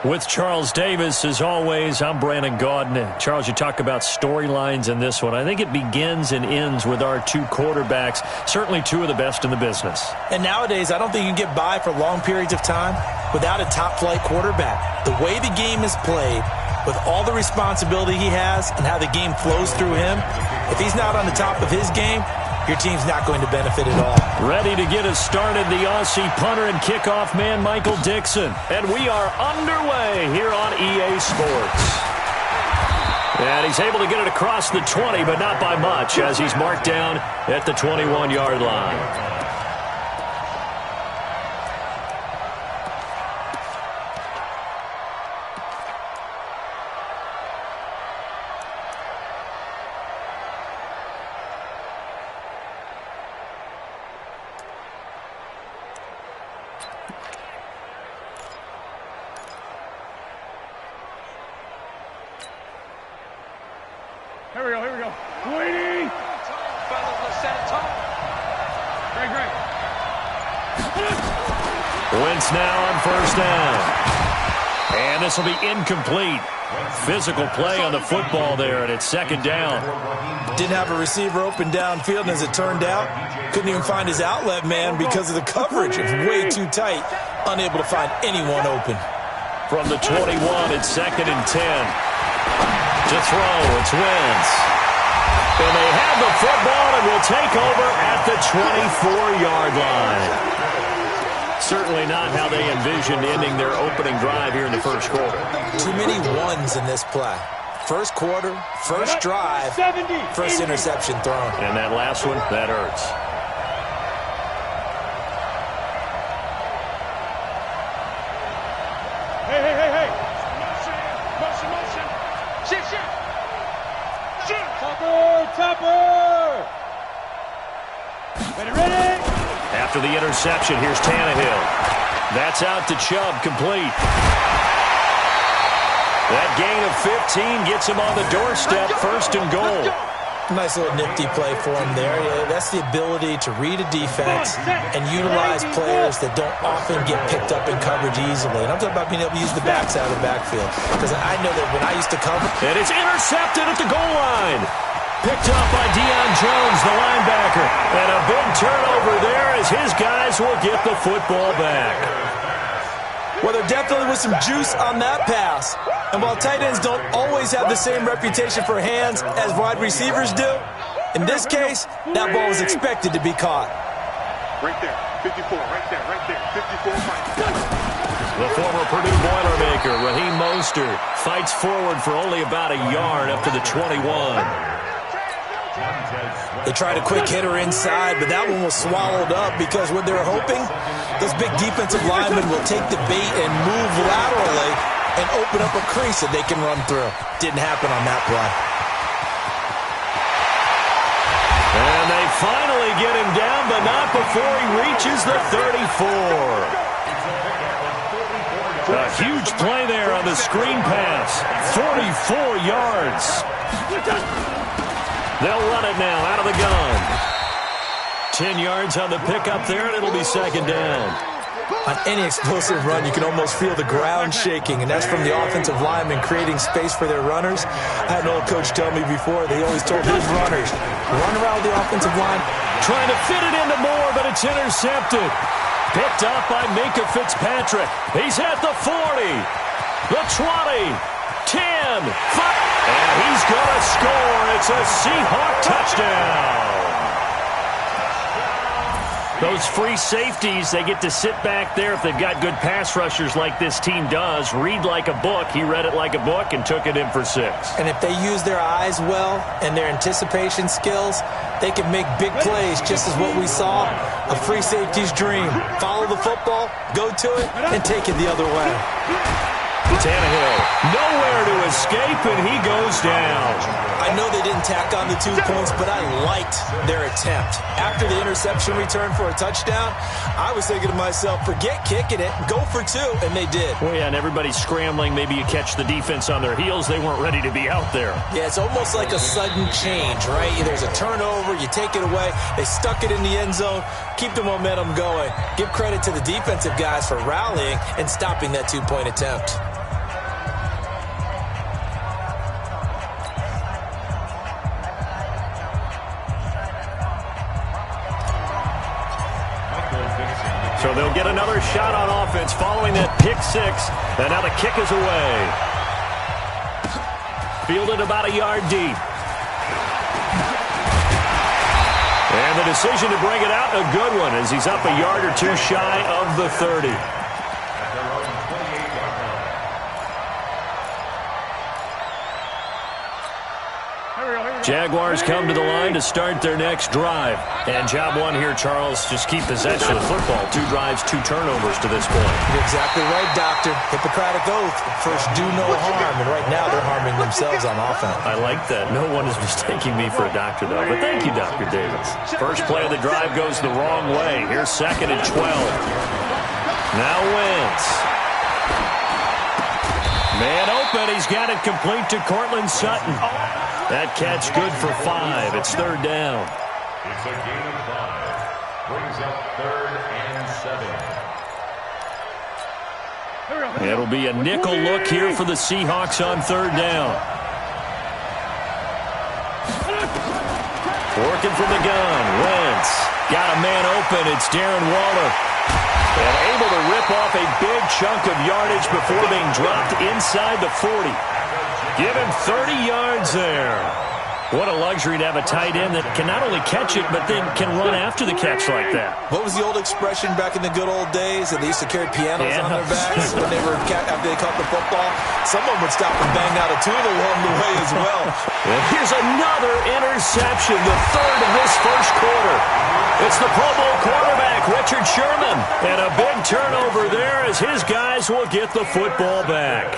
With Charles Davis, as always, I'm Brandon Gaudin. Charles, you talk about storylines in this one. I think it begins and ends with our two quarterbacks, certainly two of the best in the business. And nowadays, I don't think you can get by for long periods of time without a top-flight quarterback. The way the game is played, with all the responsibility he has and how the game flows through him, if he's not on the top of his game, your team's not going to benefit at all. Ready to get us started, the Aussie punter and kickoff man, Michael Dixon. And we are underway here on EA Sports. And he's able to get it across the 20, but not by much, as he's marked down at the 21-yard line. Here we go. Waiting. Fellas, let's set it tall. Great. Wentz now on first down. And this will be incomplete. Physical play on the football there, and it's second down. Didn't have a receiver open downfield, and as it turned out, couldn't even find his outlet man because of the coverage. It's way too tight. Unable to find anyone open. From the 21, it's second and 10. To throw, it's Wentz. And they have the football and will take over at the 24-yard line. Certainly not how they envisioned ending their opening drive here in the first quarter. Too many ones in this play. First quarter, first drive, first interception thrown. And that last one, that hurts. Hey. Motion. Shoot. Topper. Ready. After the interception, here's Tannehill. That's out to Chubb, complete. That gain of 15 gets him on the doorstep, first and goal. Nice little nifty play for him there. Yeah, that's the ability to read a defense and utilize players that don't often get picked up in coverage easily. And I'm talking about being able to use the backs out of the backfield. Because I know that when I used to cover... And it's intercepted at the goal line. Picked up by Deion Jones, the linebacker. And a big turnover there as his guys will get the football back. Well, there definitely was some juice on that pass. And while tight ends don't always have the same reputation for hands as wide receivers do, in this case, that ball was expected to be caught. Right there. 54. Right there. 54. The former Purdue Boilermaker, Raheem Mostert, fights forward for only about a yard up to the 21. They tried a quick hitter inside, but that one was swallowed up because what they're hoping, those big defensive linemen will take the bait and move laterally and open up a crease that they can run through. Didn't happen on that play. And they finally get him down, but not before he reaches the 34. A huge play there on the screen pass. 44 yards. They'll run it now out of the gun. 10 yards on the pickup there, and it'll be second down. On any explosive run, you can almost feel the ground shaking, and that's from the offensive linemen creating space for their runners. I had an old coach tell me before, they always told his runners, run around the offensive line. Trying to fit it into Moore, but it's intercepted. Picked up by Minkah Fitzpatrick. He's at the 40, the 20, 10, 5. And he's going to score. It's a Seahawk touchdown. Those free safeties, they get to sit back there if they've got good pass rushers like this team does. Read like a book. He read it like a book and took it in for 6. And if they use their eyes well and their anticipation skills, they can make big plays, just as what we saw, a free safety's dream. Follow the football, go to it, and take it the other way. Tannehill, nowhere to escape, and he goes down. I know they didn't tack on the 2 points, but I liked their attempt. After the interception return for a touchdown, I was thinking to myself, forget kicking it, go for 2, and they did. Well, yeah, and everybody's scrambling. Maybe you catch the defense on their heels. They weren't ready to be out there. Yeah, it's almost like a sudden change, right? There's a turnover, you take it away, they stuck it in the end zone, keep the momentum going. Give credit to the defensive guys for rallying and stopping that 2-point attempt. So they'll get another shot on offense following that pick six. And now the kick is away. Fielded about a yard deep. And the decision to bring it out, a good one, as he's up a yard or two shy of the 30. Jaguars come to the line to start their next drive. And job one here, Charles, just keep possession of the football. 2 drives, 2 turnovers to this point. You're exactly right, Doctor. Hippocratic oath. First, do no harm. And right now, they're harming themselves on offense. I like that. No one is mistaking me for a doctor, though. But thank you, Dr. Davis. First play of the drive goes the wrong way. Here's 2nd and 12. Now Wentz. Man open. He's got it complete to Courtland Sutton. That catch good for 5. It's 3rd down. It's a gain of 5. Brings up 3rd and 7. It'll be a nickel look here for the Seahawks on 3rd down. Working from the gun. Wentz got a man open. It's Darren Waller. And able to rip off a big chunk of yardage before being dropped inside the 40. Give him 30 yards there. What a luxury to have a tight end that can not only catch it, but then can run after the catch like that. What was the old expression back in the good old days that they used to carry pianos on their backs when they were after they caught the football? Someone would stop and bang out a tune along the way as well. And here's another interception, the 3rd of this first quarter. It's the Pro Bowl quarterback, Richard Sherman. And a big turnover there as his guys will get the football back.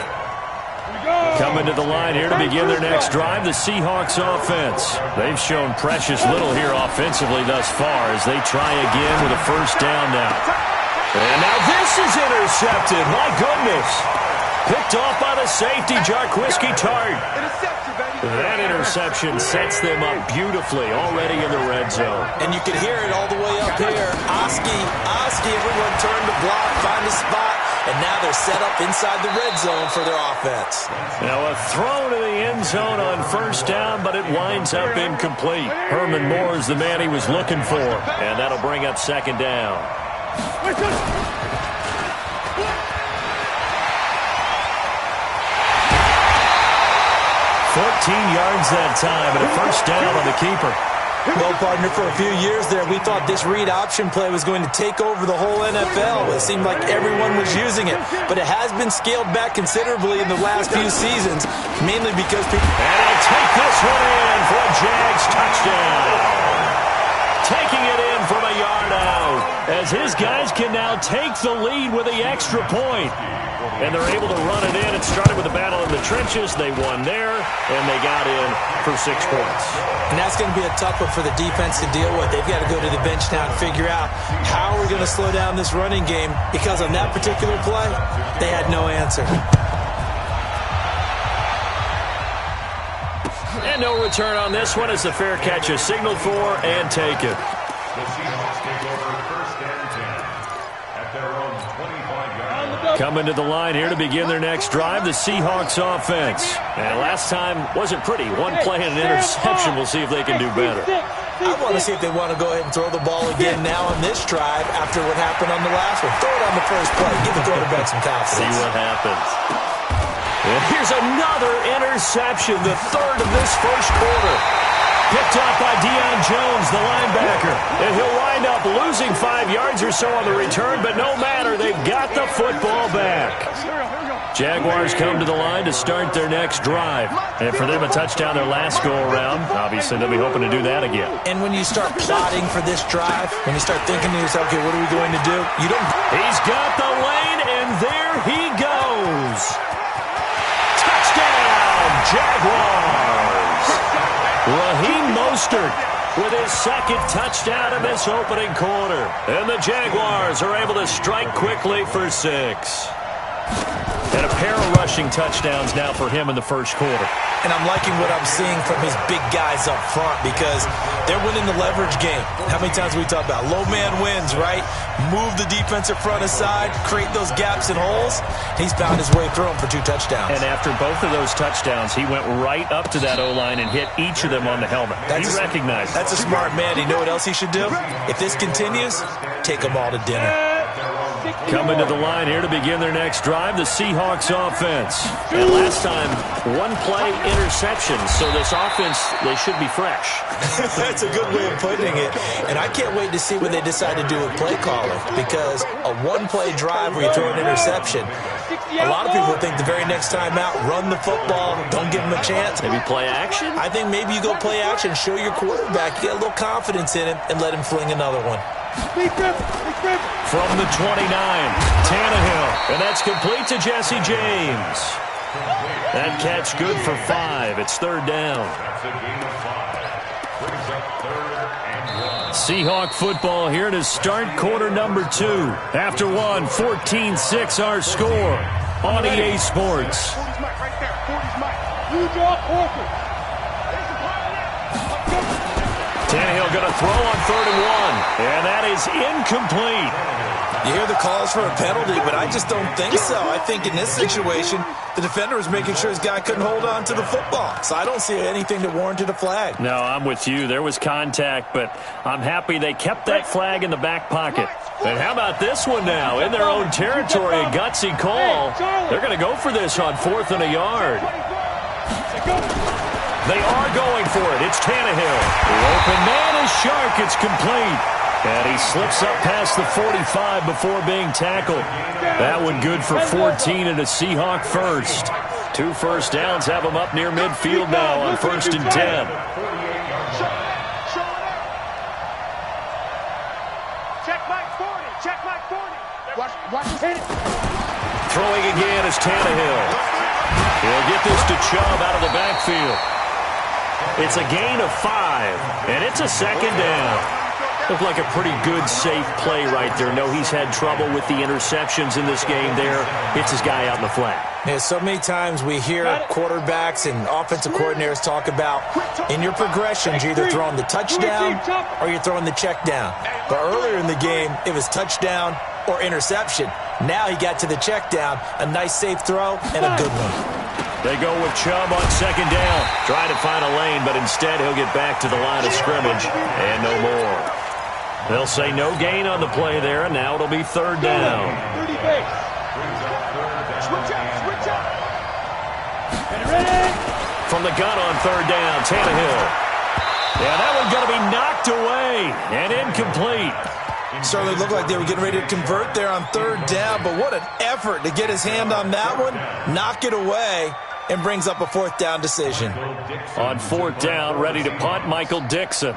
Coming to the line here to begin their next drive, the Seahawks offense. They've shown precious little here offensively thus far as they try again with a 1st down now. And now this is intercepted. My goodness. Picked off by the safety, Jarquiski Tart. That interception sets them up beautifully already in the red zone. And you can hear it all the way up here. Oski, everyone turned to block, find a spot. And now they're set up inside the red zone for their offense. Now a throw to the end zone on 1st down, but it winds up incomplete. Herman Moore is the man he was looking for. And that'll bring up 2nd down. 14 yards that time and a 1st down on the keeper. Well, partner, for a few years there, we thought this read option play was going to take over the whole NFL. It seemed like everyone was using it, but it has been scaled back considerably in the last few seasons, mainly because people... And he'll take this one in for a Jags touchdown. Taking it in from a yard out, as his guys can now take the lead with the extra point. And they're able to run it in. It started with a battle in the trenches. They won there, and they got in for 6 points. And that's going to be a tough one for the defense to deal with. They've got to go to the bench now and figure out how we're going to slow down this running game, because on that particular play, they had no answer. And no return on this one as the fair catch is signaled for and taken. The Seahawks take over 1st and 10 at their own 25-yard line. Coming to the line here to begin their next drive, the Seahawks offense. And last time wasn't pretty. 1 play and an interception. We'll see if they can do better. I want to see if they want to go ahead and throw the ball again now on this drive after what happened on the last one. Throw it on the first play. Give the quarterback some confidence. See what happens. And here's another interception, the 3rd of this first quarter. Picked up by Deion Jones, the linebacker. And he'll wind up losing 5 yards or so on the return, but no matter, they've got the football back. Jaguars come to the line to start their next drive. And for them, a touchdown their last go-around. Obviously, they'll be hoping to do that again. And when you start plotting for this drive, when you start thinking to yourself, okay, what are we going to do? You don't... He's got the lane, and there he goes. Touchdown, Jaguars. Raheem Mostert with his 2nd touchdown in this opening quarter. And the Jaguars are able to strike quickly for 6. And a pair of rushing touchdowns now for him in the first quarter. And I'm liking what I'm seeing from his big guys up front, because they're winning the leverage game. How many times we talk about low man wins, right? Move the defensive front aside, create those gaps and holes. He's found his way through them for 2 touchdowns. And after both of those touchdowns, he went right up to that O-line and hit each of them on the helmet. He recognized. That's a smart man. You know what else he should do? If this continues, take them all to dinner. Coming to the line here to begin their next drive, the Seahawks offense. And last time, one play interception. So this offense, they should be fresh. That's a good way of putting it. And I can't wait to see what they decide to do with play calling, because a one-play drive where you throw an interception, a lot of people think the very next time out, run the football, don't give them a chance. Maybe play action? I think maybe you go play action, show your quarterback, get a little confidence in him, and let him fling another one. From the 29, Tannehill, and that's complete to Jesse James. That catch good for 5. It's third down. That's a gain of 5. Brings up 3rd and 1. Seahawk football here to start quarter number 2. After 1, 14-6 our score on EA Sports. 40's Mike right there. 40's Mike. You draw Corcoran. Tannehill going to throw on 3rd and 1, and that is incomplete. You hear the calls for a penalty, but I just don't think so. I think in this situation, the defender was making sure his guy couldn't hold on to the football. So I don't see anything that warranted a flag. No, I'm with you. There was contact, but I'm happy they kept that flag in the back pocket. And how about this one now? In their own territory, a gutsy call. They're going to go for this on 4th and a yard. They are going for it. It's Tannehill. The open man is Shark. It's complete. And he slips up past the 45 before being tackled. That one good for 14 and a Seahawk first. 2 first downs have them up near midfield now on 1st and 10. Check Mike 40. Check Mike 40. Watch his head. Throwing again is Tannehill. He'll get this to Chubb out of the backfield. It's a gain of 5, and it's a 2nd down. Looked like a pretty good, safe play right there. No, he's had trouble with the interceptions in this game there. Hits his guy out in the flat. Yeah, so many times we hear quarterbacks and offensive coordinators talk about in your progressions, you're either throwing the touchdown or you're throwing the check down. But earlier in the game, it was touchdown or interception. Now he got to the check down, a nice safe throw, and a good one. They go with Chubb on 2nd down. Try to find a lane, but instead he'll get back to the line of scrimmage and no more. They'll say no gain on the play there, and now it'll be 3rd down. 30 base. Switch up. From the gun on 3rd down, Tannehill. Yeah, that one's going to be knocked away and incomplete. Certainly looked like they were getting ready to convert there on 3rd down, but what an effort to get his hand on that one, knock it away, and brings up a 4th down decision. On 4th down, ready to punt, Michael Dixon.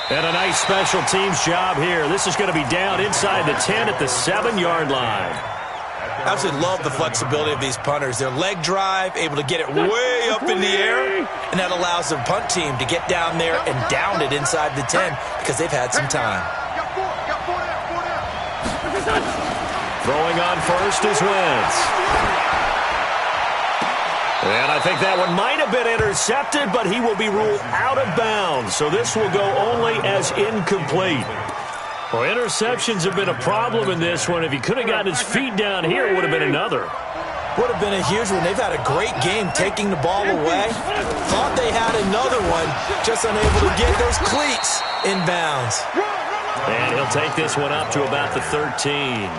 And a nice special teams job here. This is going to be down inside the 10 at the 7-yard line. I absolutely love the flexibility of these punters. Their leg drive, able to get it way up in the air, and that allows the punt team to get down there and down it inside the 10 because they've had some time. Throwing on first is Wentz. And I think that one might have been intercepted, but he will be ruled out of bounds. So this will go only as incomplete. Well, interceptions have been a problem in this one. If he could have gotten his feet down here, it would have been another. Would have been a huge one. They've had a great game taking the ball away. Thought they had another one, just unable to get those cleats in bounds. And he'll take this one up to about the 13.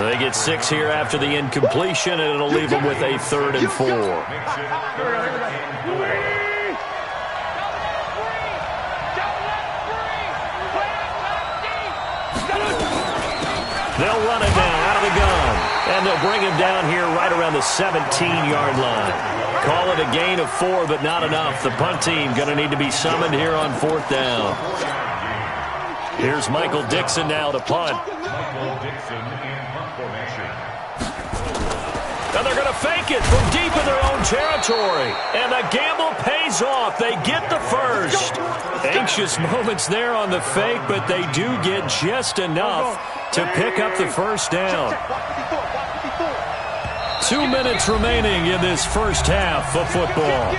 They get 6 here after the incompletion, and it'll leave them with a 3rd and 4. They'll run it now out of the gun, and they'll bring him down here right around the 17-yard line. Call it a gain of 4, but not enough. The punt team going to need to be summoned here on 4th down. Here's Michael Dixon now to punt. Michael Dixon in punt formation. And they're going to fake it from deep in their own territory. And the gamble pays off. They get the first. Anxious moments there on the fake, but they do get just enough to pick up the first down. 2 minutes remaining in this first half of football.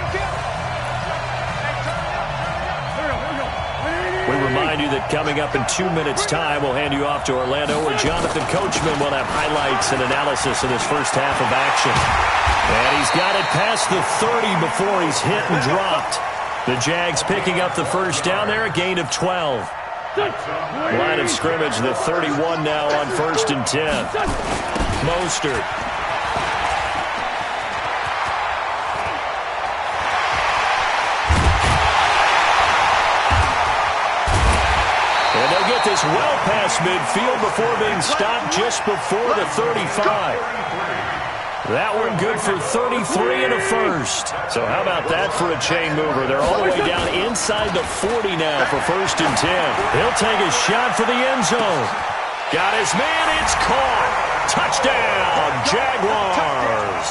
We remind you that coming up in 2 minutes' time, we'll hand you off to Orlando, where Jonathan Coachman will have highlights and analysis of this first half of action. And he's got it past the 30 before he's hit and dropped. The Jags picking up the first down there, a gain of 12. Line of scrimmage, the 31 now on 1st and 10. Mostert. And they'll get this well past midfield before being stopped just before the 35. That one good for 33 and a first. So how about that for a chain mover? They're all the way down inside the 40 now for 1st and 10. He'll take a shot for the end zone. Got his man. It's caught. Touchdown, Jaguars.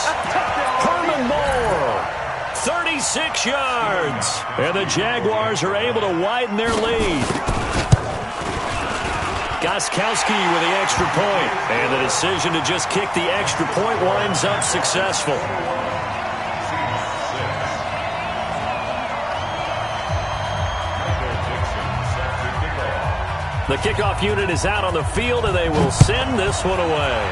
Herman Moore, 36 yards. And the Jaguars are able to widen their lead. Gostkowski with the extra point. And the decision to just kick the extra point winds up successful. The kickoff unit is out on the field, and they will send this one away.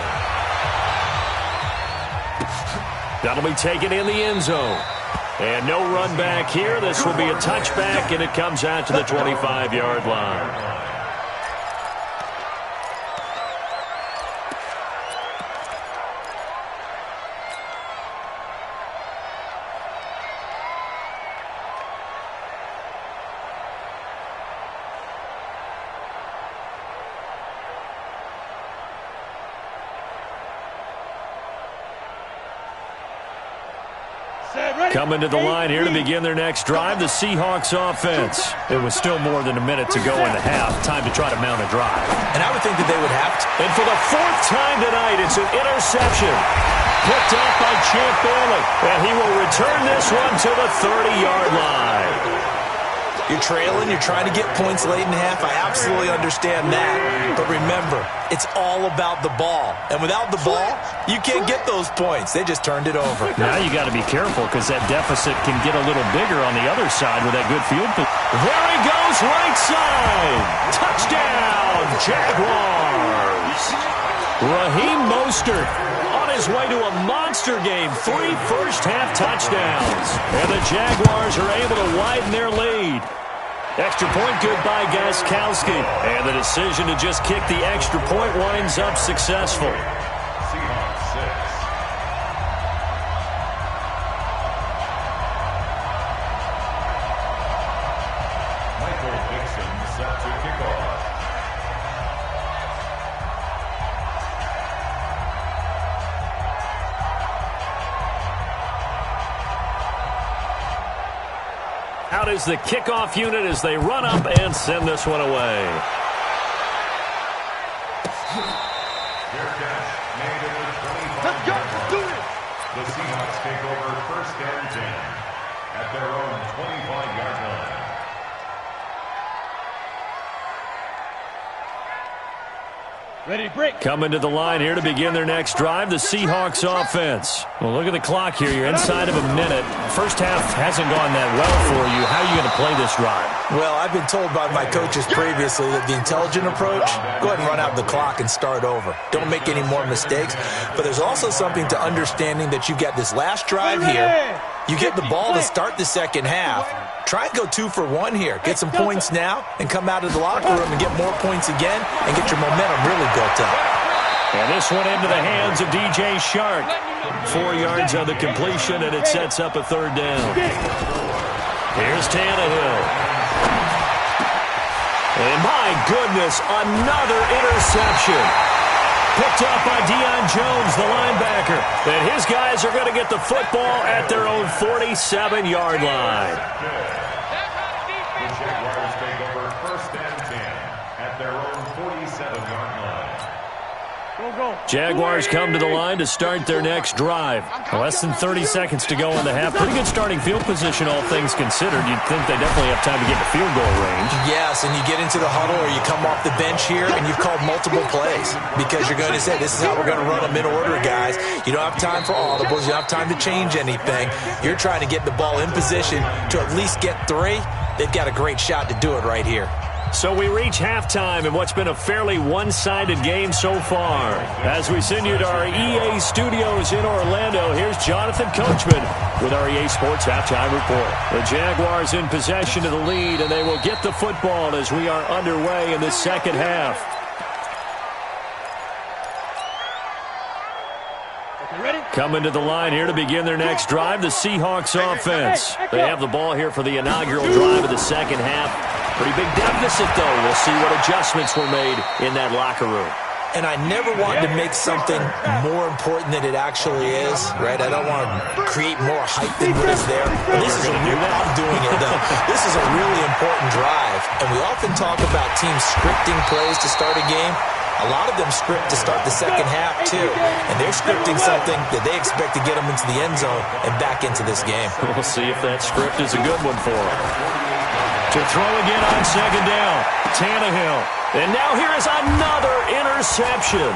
That'll be taken in the end zone. And no run back here. This will be a touchback, and it comes out to the 25-yard line. Coming to the line here to begin their next drive, the Seahawks offense. It was still more than a minute to go in the half. Time to try to mount a drive. And I would think that they would have to. And for the 4th time tonight, it's an interception. Picked off by Champ Bailey. And he will return this one to the 30-yard line. You're trailing, you're trying to get points late in the half. I absolutely understand that. But remember, it's all about the ball. And without the ball, you can't get those points. They just turned it over. Now you got to be careful because that deficit can get a little bigger on the other side with that good field position. There he goes, right side. Touchdown, Jaguars. Raheem Mostert on his way to a monster game. 3 first-half touchdowns. And the Jaguars are able to widen their lead. Extra point good by Gostkowski. And the decision to just kick the extra point winds up successful. Seahawks 6. Michael Dixon set to kick off. Out is the kickoff unit as they run up and send this one away. The Seahawks take over 1st and 10 at their own 25-yard line. Ready to break. Coming to the line here to begin their next drive, the Seahawks offense. Well, look at the clock here. You're inside of a minute. First half hasn't gone that well for you. How are you going to play this drive? Well, I've been told by my coaches previously that the intelligent approach, go ahead and run out the clock and start over. Don't make any more mistakes. But there's also something to understanding that you've got this last drive here. You get the ball to start the second half. Try and go 2 for 1 here. Get some points now and come out of the locker room and get more points again and get your momentum really built up. And this one into the hands of DJ Shark. 4 yards on the completion, and it sets up a 3rd down. Here's Tannehill. And my goodness, another interception. Picked up by Deion Jones, the linebacker. And his guys are going to get the football at their own 47-yard line. The Jaguars take over 1st and 10 at their own 47-yard line. Jaguars come to the line to start their next drive. Less than 30 seconds to go in the half. Pretty good starting field position, all things considered. You'd think they definitely have time to get to field goal range. Yes, and you get into the huddle or you come off the bench here and you've called multiple plays because you're going to say, this is how we're going to run them in order, guys. You don't have time for audibles. You don't have time to change anything. You're trying to get the ball in position to at least get 3. They've got a great shot to do it right here. So we reach halftime in what's been a fairly one-sided game so far. As we send you to our EA studios in Orlando, here's Jonathan Coachman with our EA Sports Halftime Report. The Jaguars in possession of the lead, and they will get the football as we are underway in the second half. Coming to the line here to begin their next drive, the Seahawks offense. They have the ball here for the inaugural drive of the second half. Pretty big deficit, though. We'll see what adjustments were made in that locker room. And I never want to make something more important than it actually is, right? I don't want to create more hype than what is there. This is I'm doing it, though. This is a really important drive. And we often talk about teams scripting plays to start a game. A lot of them script to start the second half, too. And they're scripting something that they expect to get them into the end zone and back into this game. We'll see if that script is a good one for them. To throw again on second down, Tannehill. And now here is another interception.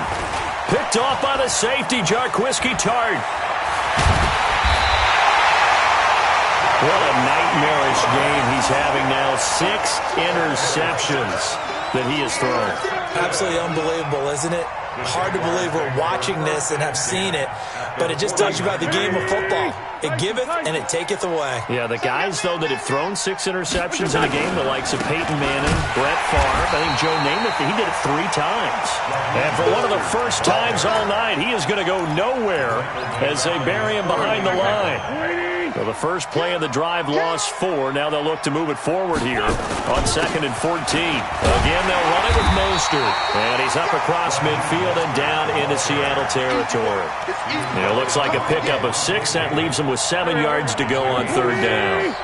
Picked off by the safety, Jarquiski Tart. What a nightmarish game he's having now. 6 interceptions that he has thrown. Absolutely unbelievable, isn't it? Hard to believe we're watching this and have seen it, but it just tells you about the game of football. It giveth and it taketh away. Yeah, the guys, though, that have thrown 6 interceptions in a game, the likes of Peyton Manning, Brett Favre, I think Joe Namath, he did it 3 times. And for one of the first times all night, he is going to go nowhere as they bury him behind the line. So the first play of the drive lost 4. Now they'll look to move it forward here on 2nd and 14. Again, they'll run it with Mostert. And he's up across midfield and down into Seattle territory. And it looks like a pickup of 6. That leaves them with 7 yards to go on 3rd down.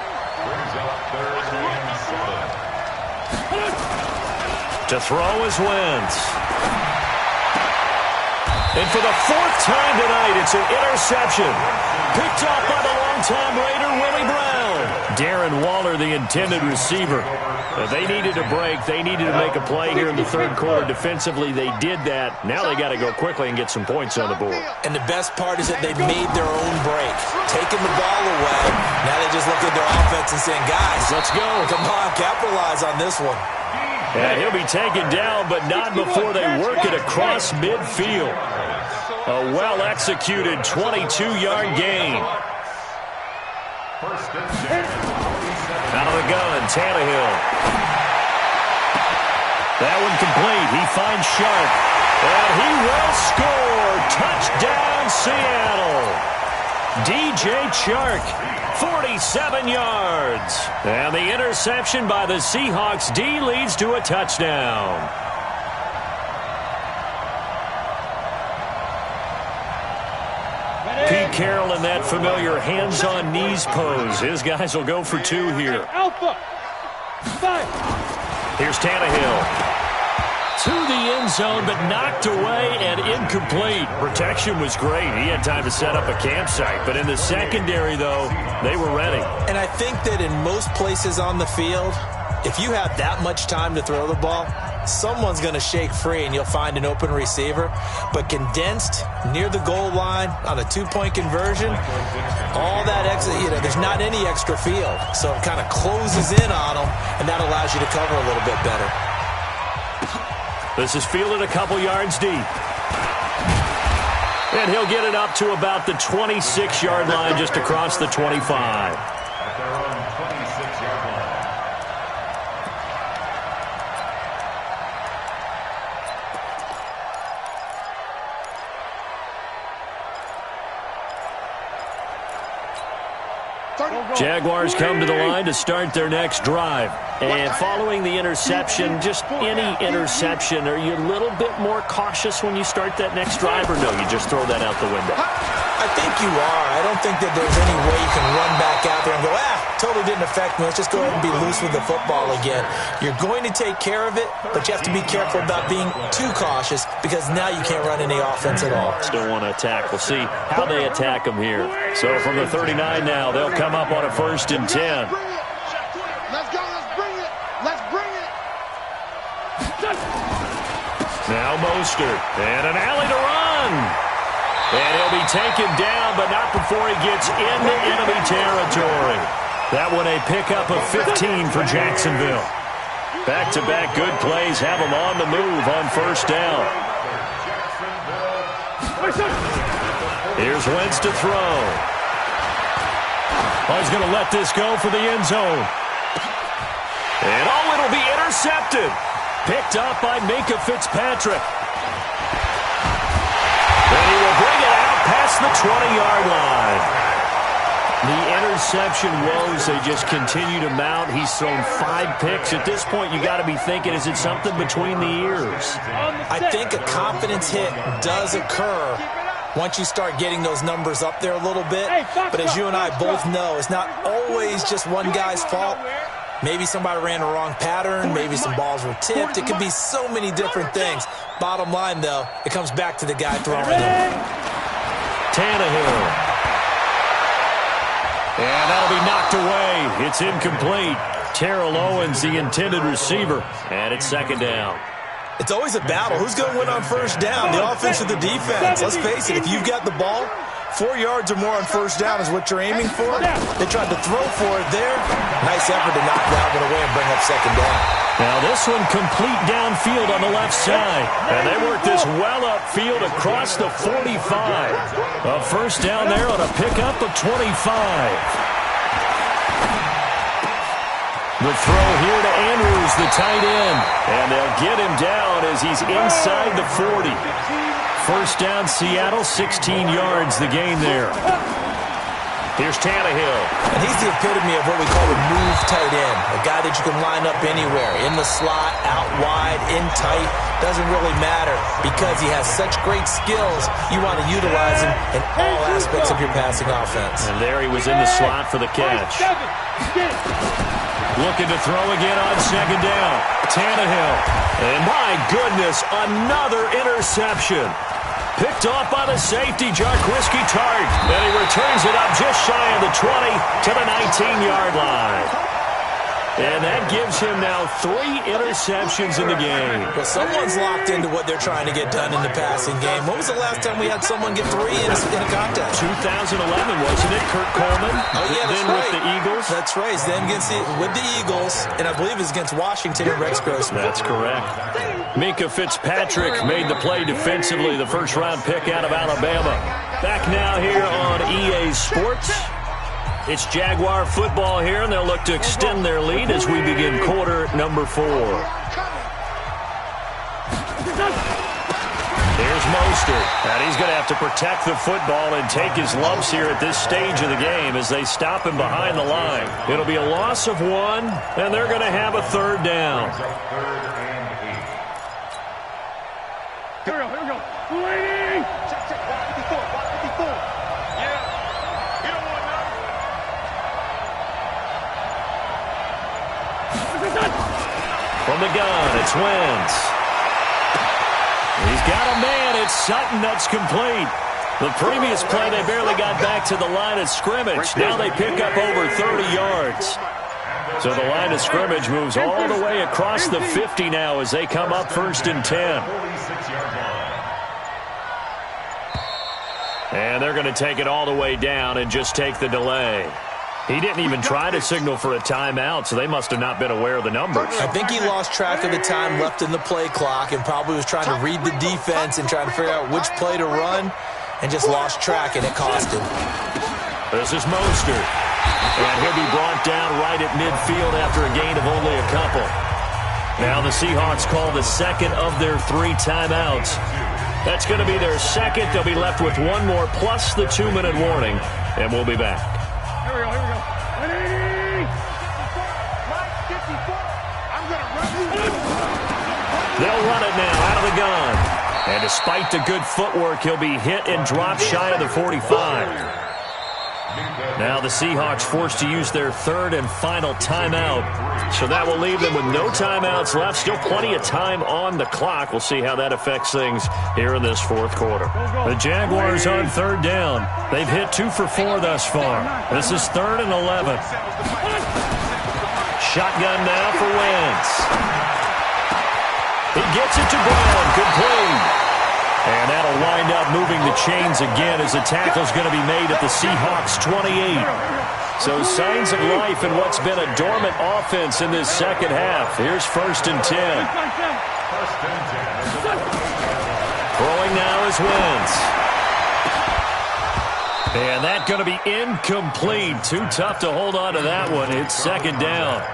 To throw is Wentz. And for the 4th time tonight, it's an interception. Picked off by the longtime Raider, Willie Brown. Darren Waller, the intended receiver. They needed a break. They needed to make a play here in the 3rd quarter. Defensively, they did that. Now they got to go quickly and get some points on the board. And the best part is that they made their own break. Taking the ball away. Now they just look at their offense and saying, guys, let's go. Come on, capitalize on this one. And he'll be taken down, but not before they work it across midfield. A well-executed 22-yard gain. Out of the gun, Tannehill. That one complete. He finds Sharp. And he will score. Touchdown, Seattle. DJ Chark, 47 yards. And the interception by the Seahawks D leads to a touchdown. Pete Carroll in that familiar hands-on knees pose. His guys will go for 2 here. Alpha. 5. Here's Tannehill. To the end zone, but knocked away and incomplete. Protection was great. He had time to set up a campsite. But in the secondary, though, they were ready. And I think that in most places on the field, if you have that much time to throw the ball, someone's going to shake free and you'll find an open receiver. But condensed near the goal line on a 2-point conversion, all that extra, there's not any extra field. So it kind of closes in on them, and that allows you to cover a little bit better. This is fielded a couple yards deep. And he'll get it up to about the 26-yard line, just across the 25. At their own 26-yard line. Jaguars come to the line to start their next drive. And following the interception, just any interception, are you a little bit more cautious when you start that next drive, or no, you just throw that out the window? I think you are. I don't think that there's any way you can run back out there and go, totally didn't affect me. Let's just go ahead and be loose with the football again. You're going to take care of it, but you have to be careful about being too cautious because now you can't run any offense at all. Still want to attack. We'll see how they attack them here. So from the 39 now, they'll come up on a 1st and 10. Let's go. Let's bring it. Let's bring it. Now Mostert. And an alley to run. And he'll be taken down, but not before he gets into enemy territory. That one a pickup of 15 for Jacksonville. Back-to-back good plays have him on the move on first down. Here's Wentz to throw. Oh, he's going to let this go for the end zone. And it'll be intercepted. Picked up by Minkah Fitzpatrick. And he will bring it out past the 20-yard line. The interception woes, they just continue to mount. He's thrown 5 picks. At this point, you got to be thinking, is it something between the ears? I think a confidence hit does occur once you start getting those numbers up there a little bit. But as you and I both know, it's not always just one guy's fault. Maybe somebody ran the wrong pattern. Maybe some balls were tipped. It could be so many different things. Bottom line, though, it comes back to the guy throwing them. Tannehill. And that'll be knocked away. It's incomplete. Terrell Owens, the intended receiver. And it's second down. It's always a battle. Who's going to win on first down, the offense or the defense? Let's face it, if you've got the ball, 4 yards or more on first down is what you're aiming for. They tried to throw for it there. Nice effort to knock that one away and bring up second down. Now this one complete downfield on the left side. And they work this well upfield across the 45. A first down there on a pickup of 25. The throw here to Andrews, the tight end. And they'll get him down as he's inside the 40. First down, Seattle, 16 yards the gain there. Here's Tannehill. And he's the epitome of what we call a move tight end. A guy that you can line up anywhere. In the slot, out wide, in tight. Doesn't really matter because he has such great skills. You want to utilize him in all aspects of your passing offense. And there he was in the slot for the catch. Looking to throw again on second down. Tannehill. And my goodness, another interception. Picked off by the safety, Jaquiski Tartt. And he returns it up just shy of the 20 to the 19-yard line. And that gives him now 3 interceptions in the game. Well, someone's locked into what they're trying to get done in the passing game. When was the last time we had someone get 3 in a contest? 2011, wasn't it? Kurt Coleman. Oh, yeah, that's then right. with the Eagles. That's right. Then with the Eagles, and I believe it's against Washington and Rex Grossman. That's correct. Minkah Fitzpatrick made the play defensively, the first-round pick out of Alabama. Back now here on EA Sports. It's Jaguar football here, and they'll look to extend their lead as we begin quarter number 4. Here's Mostert. And he's going to have to protect the football and take his lumps here at this stage of the game as they stop him behind the line. It'll be a loss of 1, and they're going to have a third down. Here we go. Waiting. Check. 54. Yeah. You don't want nothing. From the gun, it's Wentz. He's got a man. It's Sutton that's complete. The previous play, they barely got back to the line of scrimmage. Now they pick up over 30 yards. So the line of scrimmage moves all the way across the 50 now as they come up first and 10. And they're going to take it all the way down and just take the delay. He didn't even try to signal for a timeout, so they must have not been aware of the numbers. I think he lost track of the time left in the play clock and probably was trying to read the defense and trying to figure out which play to run and just lost track, and it cost him. This is Mostert. And he'll be brought down right at midfield after a gain of only a couple. Now the Seahawks call the second of their 3 timeouts. That's going to be their second. They'll be left with 1 more plus the 2-minute warning, and we'll be back. Here we go. Ready? 54. I'm going to run. They'll run it now out of the gun. And despite the good footwork, he'll be hit and dropped shy of the 45. Now the Seahawks forced to use their 3rd and final timeout. So that will leave them with no timeouts left. Still plenty of time on the clock. We'll see how that affects things here in this 4th quarter. The Jaguars on 3rd down. They've hit 2 for 4 thus far. This is 3rd and 11. Shotgun now for Wentz. He gets it to Brown. Complete. And that'll wind up moving the chains again as the tackle's going to be made at the Seahawks 28. So signs of life in what's been a dormant offense in this second half. Here's 1st and 10. Throwing now is Wentz. And that's going to be incomplete. Too tough to hold on to that one. It's 2nd down.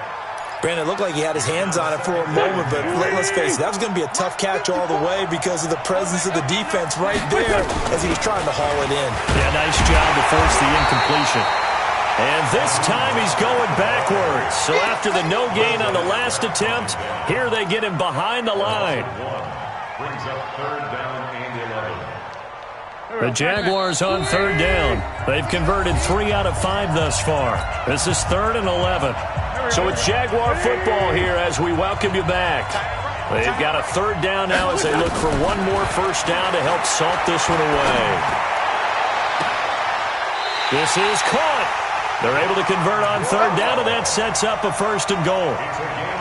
Brandon, it looked like he had his hands on it for a moment, but let's face it, that was going to be a tough catch all the way because of the presence of the defense right there as he was trying to haul it in. Yeah, nice job to force the incompletion. And this time he's going backwards. So after the no gain on the last attempt, here they get him behind the line. Brings up 3rd down and 11. The Jaguars on 3rd down. They've converted 3 out of 5 thus far. This is 3rd and 11. So it's Jaguar football here as we welcome you back. They've got a 3rd down now as they look for one more 1st down to help salt this one away. This is caught. They're able to convert on 3rd down, and that sets up a 1st and goal.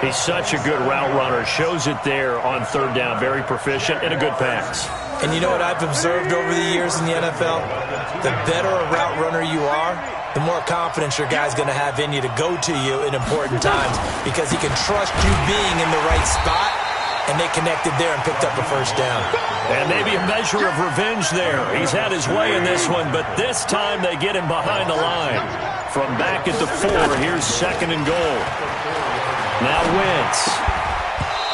He's such a good route runner. Shows it there on 3rd down. Very proficient and a good pass. And you know what I've observed over the years in the NFL? The better a route runner you are, the more confidence your guy's going to have in you to go to you in important times because he can trust you being in the right spot, and they connected there and picked up a 1st down. And maybe a measure of revenge there. He's had his way in this one, but this time they get him behind the line. From back at the 4, here's 2nd and goal. Now Wentz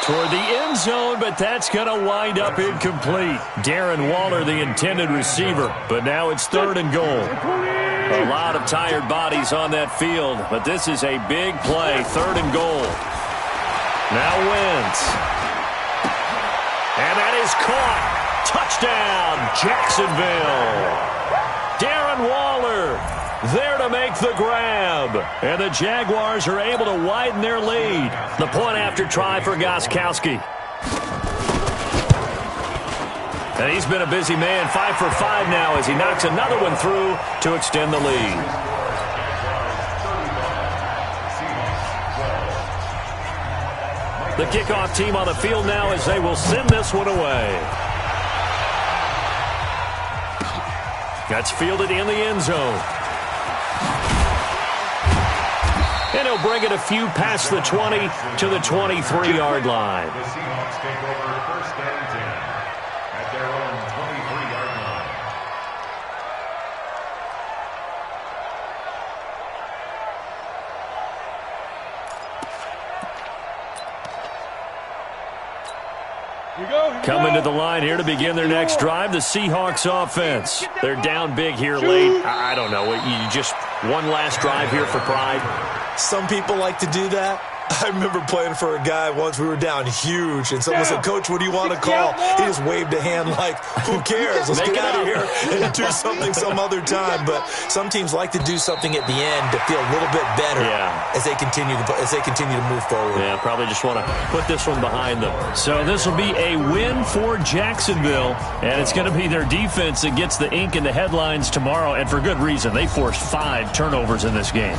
toward the end zone, but that's going to wind up incomplete. Darren Waller, the intended receiver, but now it's 3rd and goal. A lot of tired bodies on that field, but this is a big play, 3rd and goal. Now Wentz. And that is caught. Touchdown, Jacksonville. Darren Waller there to make the grab. And the Jaguars are able to widen their lead. The point after try for Gostkowski. And he's been a busy man, 5 for 5 now as he knocks another one through to extend the lead. The kickoff team on the field now as they will send this one away. That's fielded in the end zone. And he'll bring it a few past the 20 to the 23-yard line. The Seahawks take over 1st and 10 at their own 23-yard line. Coming to the line here to begin their next drive, the Seahawks offense. They're down big here late. I don't know. You just one last drive here for pride. Some people like to do that. I remember playing for a guy once. We were down huge, and someone said, "Coach, what do you want to call?" He just waved a hand like, "Who cares? Let's get out of here and do something some other time." But some teams like to do something at the end to feel a little bit better as they continue to move forward. Yeah, probably just want to put this one behind them. So this will be a win for Jacksonville, and it's going to be their defense that gets the ink in the headlines tomorrow, and for good reason. They forced 5 turnovers in this game.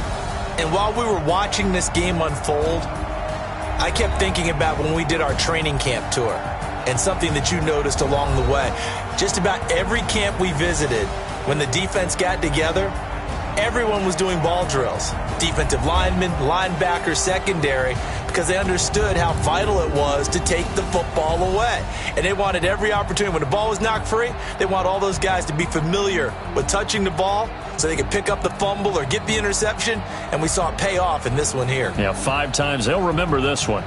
And while we were watching this game unfold, I kept thinking about when we did our training camp tour and something that you noticed along the way. Just about every camp we visited, when the defense got together, everyone was doing ball drills. Defensive linemen, linebackers, secondary, because they understood how vital it was to take the football away. And they wanted every opportunity. When the ball was knocked free, they want all those guys to be familiar with touching the ball so they could pick up the fumble or get the interception, and we saw it pay off in this one here. Yeah, 5 times. They'll remember this one.